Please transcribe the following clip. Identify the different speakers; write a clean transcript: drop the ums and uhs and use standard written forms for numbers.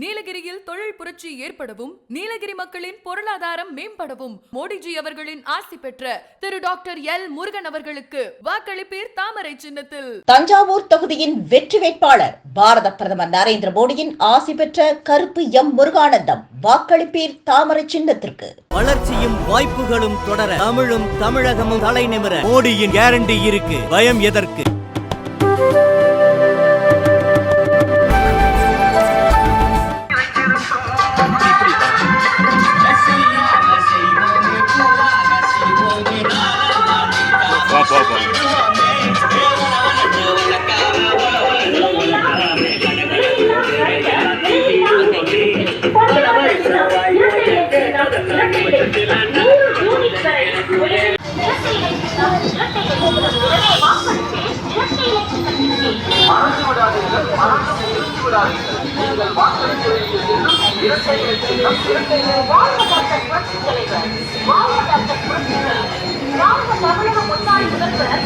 Speaker 1: நீலகிரியில் தொழில் புரட்சி ஏற்படவும் நீலகிரி மக்களின் பொருளாதாரம் மேம்படவும் மோடிஜி அவர்களின் ஆசி பெற்ற திரு டாக்டர் எல் முருகன் அவர்களுக்கு வாக்களிப்பீர் தாமரை சின்னத்தில்.
Speaker 2: தஞ்சாவூர் தொகுதியின் வெற்றி வேட்பாளர் பாரத பிரதமர் நரேந்திர மோடியின் ஆசி பெற்ற கருப்பு எம் முருகானந்தம். வாக்களிப்பீர் தாமரை சின்னத்திற்கு.
Speaker 3: வளர்ச்சியும் வாய்ப்புகளும் தொடர தமிழும் தமிழகமும் தலை நிமிர மோடியின் கேரண்டி இருக்கு. பயம் எதற்கு?
Speaker 4: தமிழக முன்னாள் முதல்வர்